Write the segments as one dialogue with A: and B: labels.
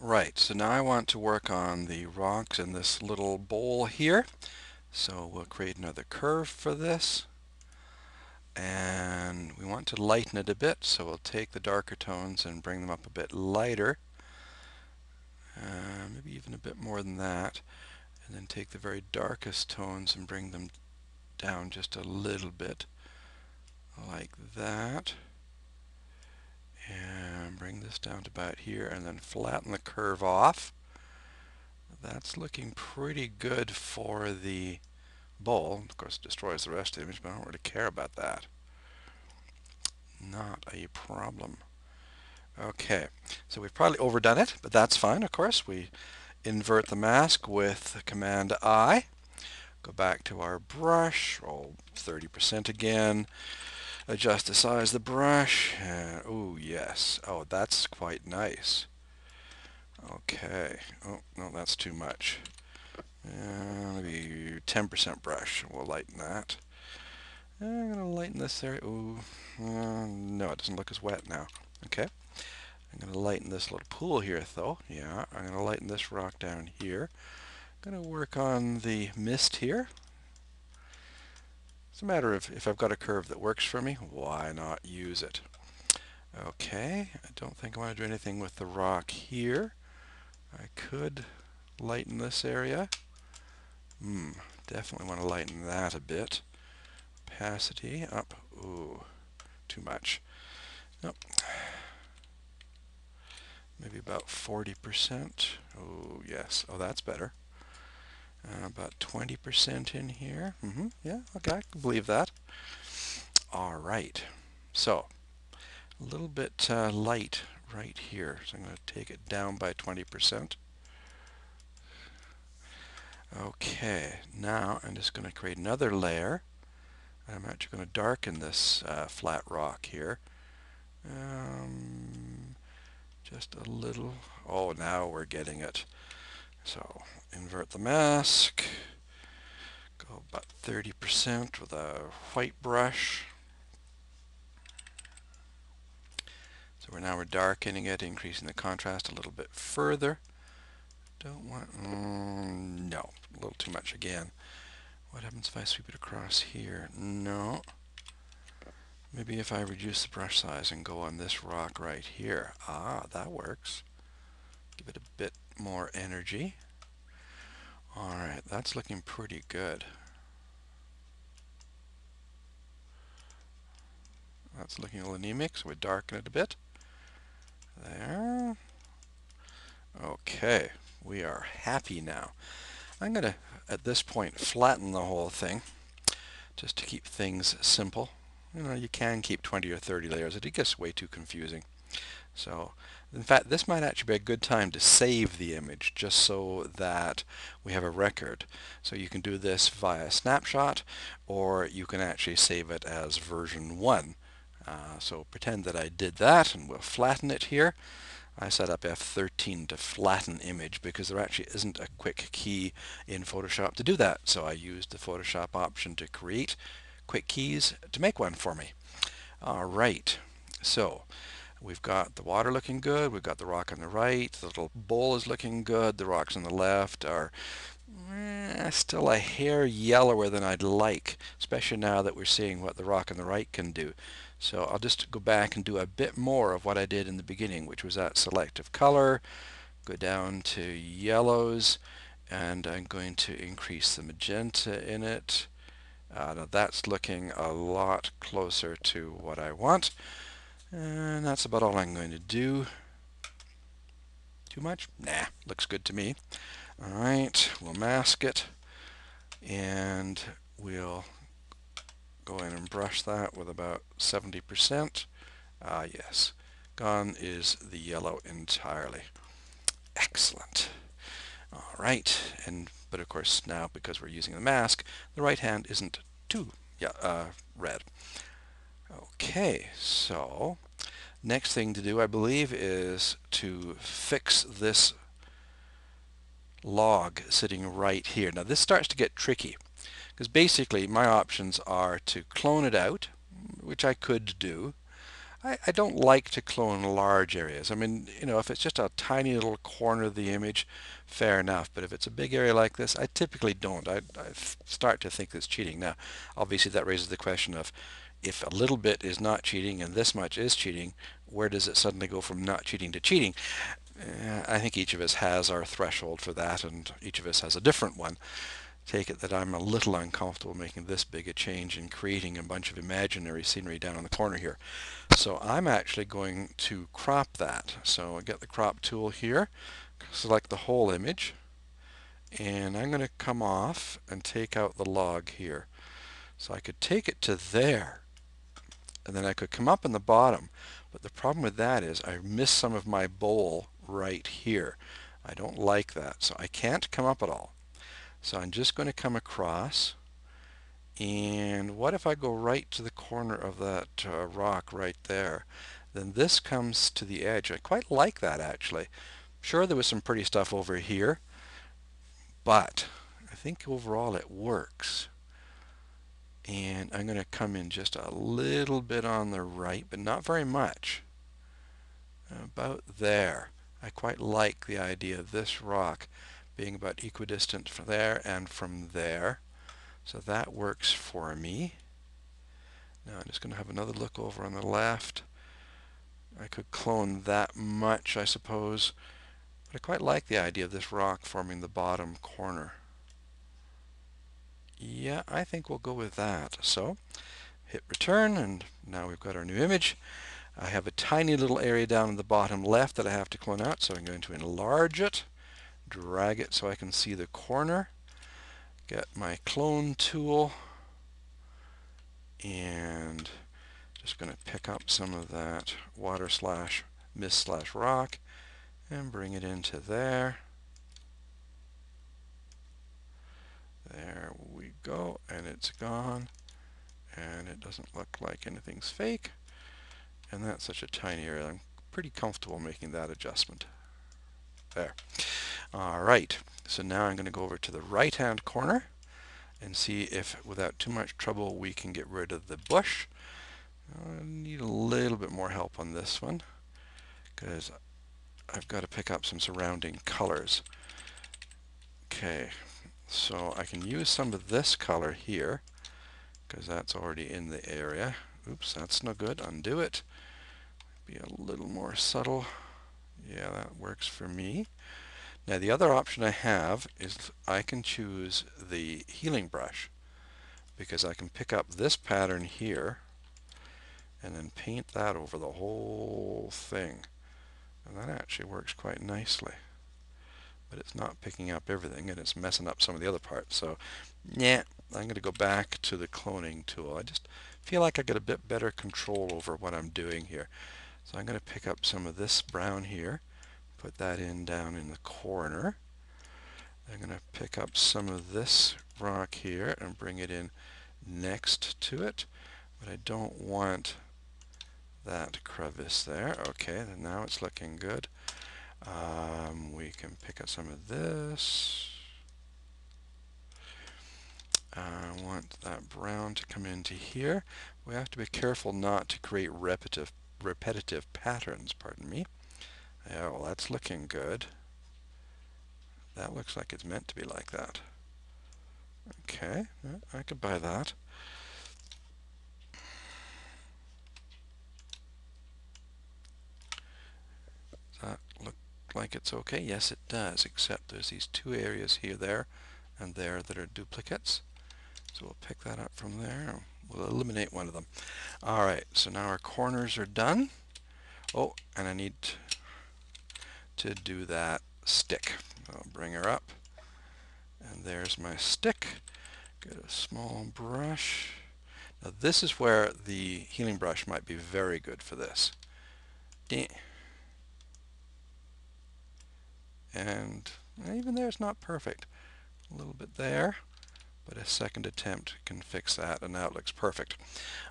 A: Right, so now I want to work on the rocks in this little bowl here. So we'll create another curve for this. And we want to lighten it a bit, so we'll take the darker tones and bring them up a bit lighter. Maybe even a bit more than that. And then take the very darkest tones and bring them down just a little bit, like that. And bring this down to about here, and then flatten the curve off. That's looking pretty good for the bowl. Of course, it destroys the rest of the image, but I don't really care about that. Not a problem. Okay, so we've probably overdone it, but that's fine, of course. We invert the mask with Command I. Go back to our brush, roll 30% again. Adjust the size of the brush. Oh, yes. Oh, that's quite nice. Okay. Oh, no, that's too much. Maybe 10% brush. We'll lighten that. I'm going to lighten this area. Ooh, no, it doesn't look as wet now. Okay. I'm going to lighten this little pool here, though. Yeah, I'm going to lighten this rock down here. I'm going to work on the mist here. It's a matter of if I've got a curve that works for me, why not use it? Okay, I don't think I want to do anything with the rock here. I could lighten this area. Definitely want to lighten that a bit. Opacity up. Ooh, too much. Nope. Maybe about 40%. Oh, yes. Oh, that's better. About 20% in here. Yeah, okay, I can believe that. All right. So, a little bit light right here. So I'm going to take it down by 20%. Okay, now I'm just going to create another layer. I'm actually going to darken this flat rock here. Just a little. Oh, now we're getting it. So invert the mask. Go about 30% with a white brush. So we're darkening it, increasing the contrast a little bit further. Don't want, no, a little too much again. What happens if I sweep it across here? No. Maybe if I reduce the brush size and go on this rock right here. Ah, that works. Give it a bit more energy. Alright, that's looking pretty good. That's looking a little anemic, so we darken it a bit. There. Okay, we are happy now. I'm going to, at this point, flatten the whole thing, just to keep things simple. You know, you can keep 20 or 30 layers. It gets way too confusing. So, in fact, this might actually be a good time to save the image, just so that we have a record. So you can do this via snapshot, or you can actually save it as version 1. So pretend that I did that, and we'll flatten it here. I set up F13 to flatten image because there actually isn't a quick key in Photoshop to do that. So I used the Photoshop option to create quick keys to make one for me. All right, so we've got the water looking good, we've got the rock on the right, the little bowl is looking good, the rocks on the left are still a hair yellower than I'd like, especially now that we're seeing what the rock on the right can do. So I'll just go back and do a bit more of what I did in the beginning, which was that selective color, go down to yellows, and I'm going to increase the magenta in it. Now that's looking a lot closer to what I want, and that's about all I'm going to do. Too much? Nah, looks good to me. Alright, we'll mask it, and we'll go in and brush that with about 70%. Ah, yes. Gone is the yellow entirely. Excellent. All right, but of course now because we're using the mask, the right hand isn't too red. Okay, so next thing to do, I believe, is to fix this log sitting right here. Now this starts to get tricky because basically my options are to clone it out, which I could do. I don't like to clone large areas. I mean, you know, if it's just a tiny little corner of the image, fair enough. But if it's a big area like this, I typically don't. I start to think it's cheating. Now, obviously that raises the question of if a little bit is not cheating and this much is cheating, where does it suddenly go from not cheating to cheating? I think each of us has our threshold for that, and each of us has a different one. Take it that I'm a little uncomfortable making this big a change and creating a bunch of imaginary scenery down in the corner here. So I'm actually going to crop that. So I get the crop tool here, select the whole image, and I'm going to come off and take out the log here. So I could take it to there, and then I could come up in the bottom. But the problem with that is I miss some of my bowl right here. I don't like that, so I can't come up at all. So I'm just going to come across, and what if I go right to the corner of that rock right there? Then this comes to the edge. I quite like that, actually. Sure, there was some pretty stuff over here, but I think overall it works. And I'm going to come in just a little bit on the right, but not very much. About there. I quite like the idea of this rock being about equidistant from there and from there. So that works for me. Now I'm just going to have another look over on the left. I could clone that much, I suppose, but I quite like the idea of this rock forming the bottom corner. Yeah, I think we'll go with that. So hit return, and now we've got our new image. I have a tiny little area down in the bottom left that I have to clone out, so I'm going to enlarge it, drag it so I can see the corner, get my clone tool, and just going to pick up some of that water slash mist slash rock and bring it into there. There we go, and it's gone, and it doesn't look like anything's fake, and that's such a tiny area. I'm pretty comfortable making that adjustment. There. All right, so now I'm going to go over to the right hand corner and see if without too much trouble we can get rid of the bush. I need a little bit more help on this one because I've got to pick up some surrounding colors. Okay, so I can use some of this color here because that's already in the area. Oops, that's no good. Undo it. Be a little more subtle. Yeah, that works for me. Now the other option I have is I can choose the healing brush because I can pick up this pattern here and then paint that over the whole thing. And that actually works quite nicely. But it's not picking up everything and it's messing up some of the other parts. So yeah, I'm going to go back to the cloning tool. I just feel like I get a bit better control over what I'm doing here. So I'm going to pick up some of this brown here, put that in down in the corner. I'm going to pick up some of this rock here and bring it in next to it, but I don't want that crevice there. Okay, then now it's looking good. We can pick up some of this. I want that brown to come into here. We have to be careful not to create repetitive patterns, pardon me. Yeah, well, that's looking good. That looks like it's meant to be like that. Okay, I could buy that. Does that look like it's okay? Yes, it does, except there's these two areas here, there, and there that are duplicates. So we'll pick that up from there. We'll eliminate one of them. All right, so now our corners are done. Oh, and I need to do that stick. I'll bring her up. And there's my stick. Get a small brush. Now this is where the healing brush might be very good for this. And even there it's not perfect. A little bit there, but a second attempt can fix that, and now it looks perfect.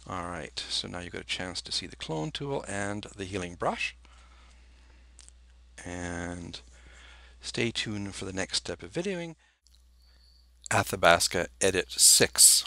A: All right, so now you've got a chance to see the clone tool and the healing brush. And stay tuned for the next step of videoing. Athabasca Edit 6.